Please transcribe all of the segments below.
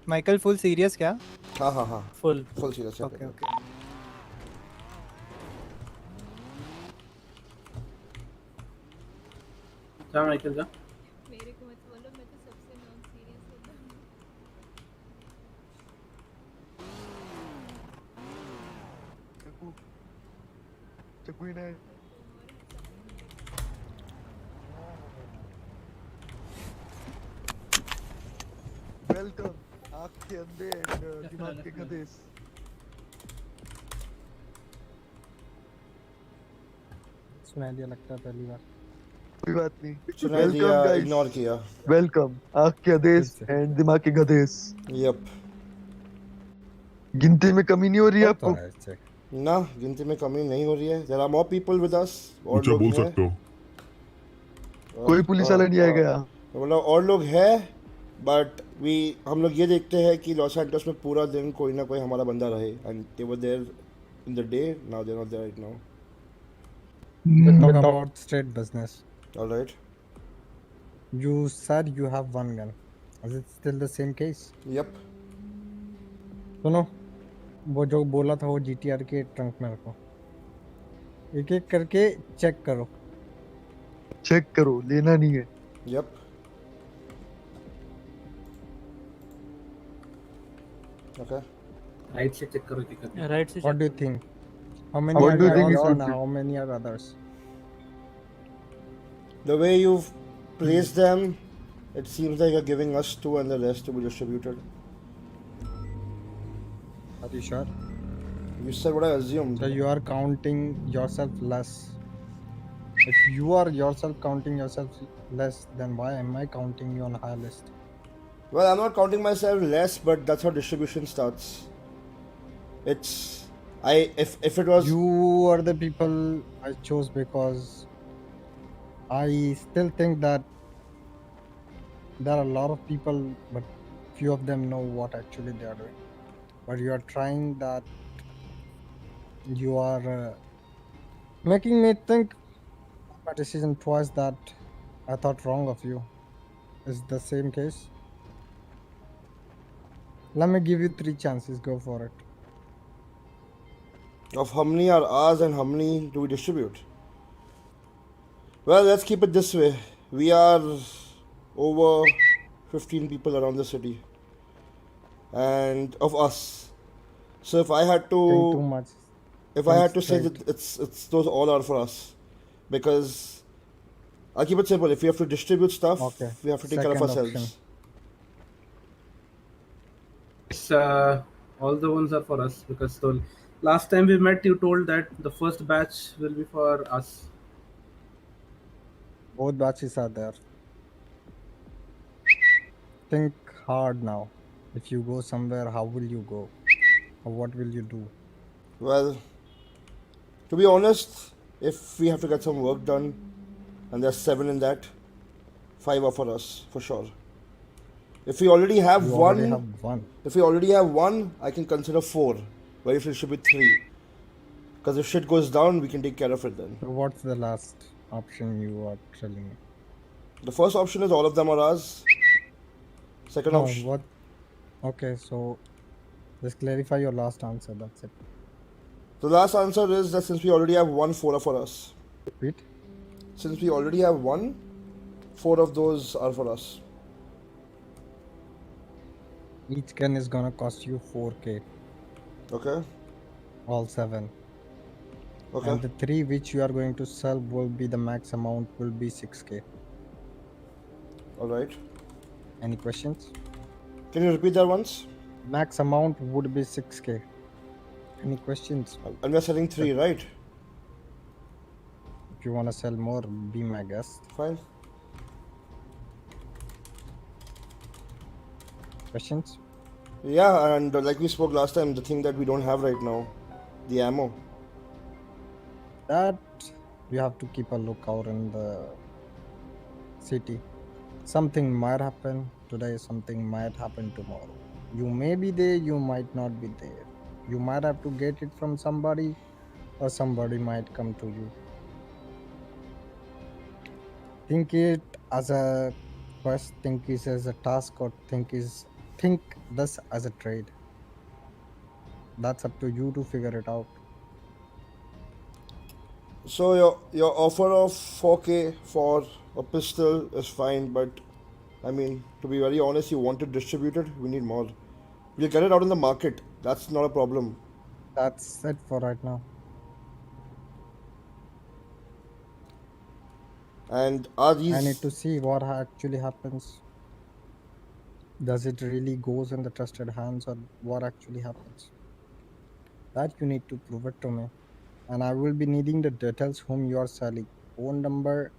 Michael full serious क्या? हाँ हाँ हाँ full full serious. Okay okay. क्या माइकल का मेरे को मत बोलो, मैं तो सबसे नॉन सीरियस एकदम। कोई नहीं और हंसाने के लिए वेलकम आँख के अंधे एंड दिमाग के गधे। सुनाई दिया लगता है पहली बार। कोई बात नहीं। सुनाई दिया, इग्नोर किया। वेलकम आँख के अंधे एंड दिमाग के गधे। यप। गिनती में कमी नहीं हो रही है आपको? ना, गिनती में कमी नहीं हो रही है। There are more people with us। और अच्छा लोग बोल हैं। सकते हो। कोई पुलिस वाला नहीं आएगा यहाँ। मतलब और लोग हैं, बट हम लोग ये देखते हैं कि लॉस एंटोस में पूरा दिन कोई ना कोई हमारा बंदा रहे। And they were there in the day, now they're not there right now. We'll talk about straight business. All right. You said you have one gun. Is it still the same case? Yep. सुनो, वो जो बोला था वो GTR के trunk में रखो। एक एक करके चेक करो। चेक करो, लेना नहीं है। Yep. Okay. राइट से चेक करो क्या करना है। राइट से What do you think? How many What are do you think yours it and should be? how many are others? The way you've placed them, it seems like you're giving us two and the rest to be distributed. Are you sure? You said what I assumed. So you are counting yourself less. If you are yourself counting yourself less, then why am I counting you on a higher list? Well, I'm not counting myself less, but that's how distribution starts. It's if it was You are the people I chose because I still think that there are a lot of people, but few of them know what actually they are doing. But you are trying that. You are making me think my decision twice that I thought wrong of you. Is the same case? Let me give you 3 chances. Go for it. of how many are ours and how many do we distribute. Well, let's keep it this way. We are over 15 people around the city, and of us. So if I had Think too to, much. if I Think had to say straight. that it's those all are for us, because I'll keep it simple. If we have to distribute stuff, Okay. we have to take care of Second ourselves. option. It's, all the ones are for us because the last time we met, you told that the first batch will be for us. Both batches are there. Think hard now. If you go somewhere, how will you go? Or what will you do? Well, to be honest, if we have to get some work done, and there's 7 in that, 5 are for us for sure. If we already have You one, already have one. if we already have one, I can consider 4. But if it should be 3, because if shit goes down, we can take care of it then. So what's the last option you are telling me? The first option is all of them are ours. Second No, option, what? Okay, so just clarify your last answer. That's it. the last answer is that since we already have one, 4 are for us. Repeat. Since we already have one, 4 of those are for us. Each gun is gonna cost you 4K. Okay. All 7. Okay. And the 3 which you are going to sell will be the max amount will be 6K. All right. Any questions? Can you repeat that once? Max amount would be 6K. Any questions? And we're selling 3, right? If you wanna sell more, be my guest. Fine. Questions? Yeah, and like we spoke last time, the thing that we don't have right now, the ammo. That you have to keep a lookout in the city. Something might happen today, something might happen tomorrow. You may be there, you might not be there. You might have to get it from somebody, or somebody might come to you. Think it as a quest, think it as a task, or think it think this as a trade. That's up to you to figure it out. So your offer of 4K for a pistol is fine, but I mean, to be very honest, you want it distributed. We need more. We'll get it out in the market. That's not a problem. That's it for right now. And are these? I need to see what actually happens. Does it really goes in the trusted hands, or what actually happens? That you need to prove it to me. And I will be needing the details whom you are selling, phone number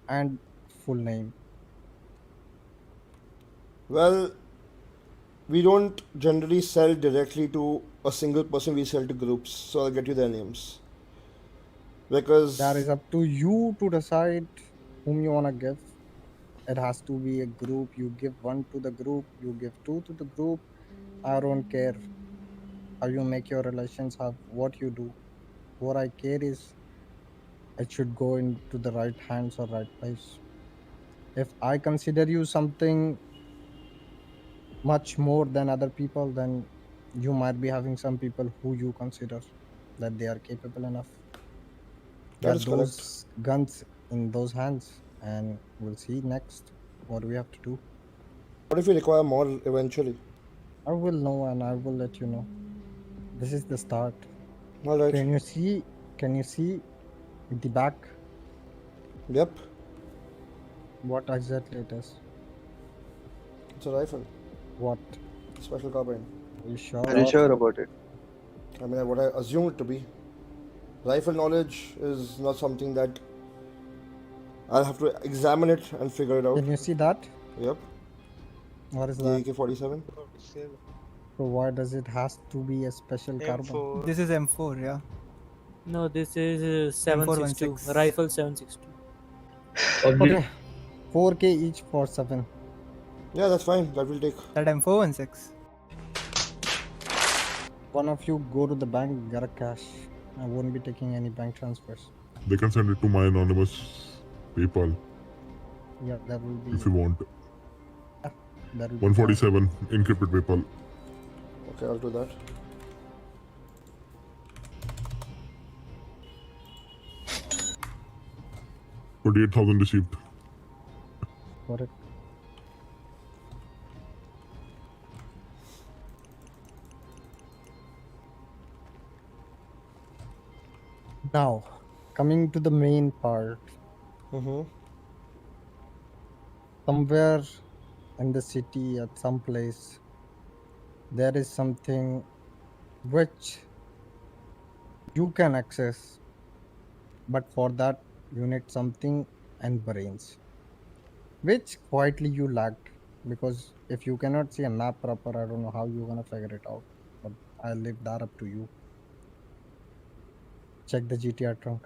and full name. Well, we don't generally sell directly to a single person. We sell to groups. So I'll get you their names. Because That is up to you to decide whom you want to give. It has to be a group. You give one to the group, you give two to the group. I don't care how you make your relations, have what you do. What I care is it should go into the right hands or right place. If I consider you something much more than other people, then you might be having some people who you consider that they are capable enough. that Get is correct. those guns in those hands, and we'll see next what we have to do. What if we require more eventually? I will know and I will let you know. This is the start. All right. Can you see? Can you see the back? Yep. What exactly it is? It's a rifle. What? Special carbine. Are you sure? Are you sure about it? I mean, what I assume it to be. Rifle knowledge is not something that I'll have to examine it and figure it out. Can you see that? Yep. What is The that? AK-47. So why does it has to be a special carbon? This is M4, yeah. No, this is 762. 416. Rifle 762. Okay. 4K each for 7. Yeah, that's fine. That will take. That M416. One of you go to the bank, get a cash. I won't be taking any bank transfers. They can send it to my anonymous PayPal Yeah, that will be. if you want. That will be 147 encrypted PayPal. Okay, I'll do that. $48,000 received. for it. Now, coming to the main part. Mm-hmm. Somewhere in the city, at some place, there is something which you can access, but for that you need something and brains, which quietly you lacked. Because if you cannot see a map proper, I don't know how you're gonna figure it out. But I'll leave that up to you. Check the GTR trunk.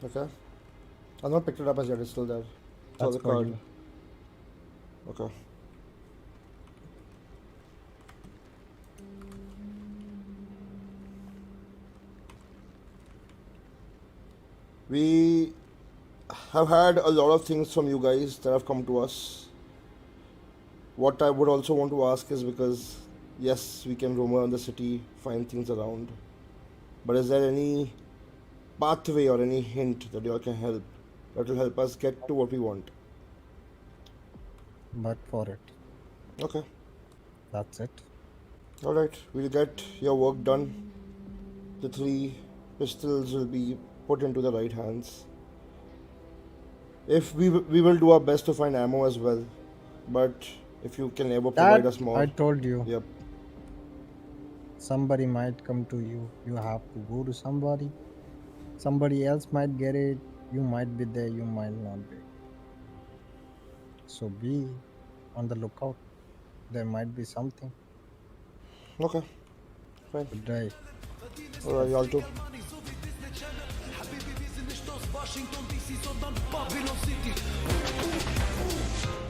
Okay. I've not picked it up as yet. It's still there. So That's the for card. you. Okay. We have had a lot of things from you guys that have come to us. What I would also want to ask is, because yes, we can roam around the city, find things around, but is there any pathway or any hint that you all can help that will help us get to what we want? But for it, Okay. that's it. Alright, we'll get your work done. The 3 pistols will be put into the right hands. If we will do our best to find ammo as well, but if you can ever provide That us more. I told you. Yep. Somebody might come to you. You have to go to somebody. Somebody else might get it. You might be there, you might not be. So be on the lookout. There might be something. Okay. Fine. Good day. Alright, y'all too.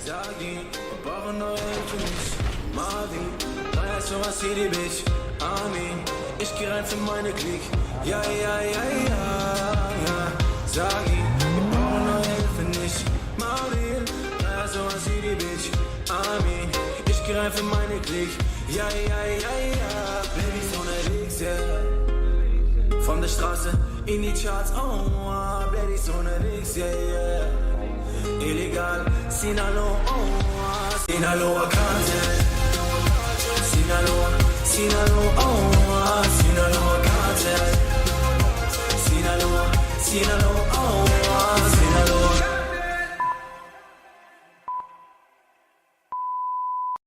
Zagi, brauche neue für mich. Marvin, 3 City, Bitch. Armin, ich geh rein für meine Klick. Ja, ja, ja, ja, ja. Sag ihm, wir brauchen neue Hilfe nicht. Maureen, so was sie die Bitch. Amin, ich greife meine Klick. Ja, ja, ja, ja. Babys unterwegs, yeah. Von der Straße in die Charts, oh, Babys unterwegs, yeah, yeah. Illegal, Sinaloa, Sinaloa Cartel.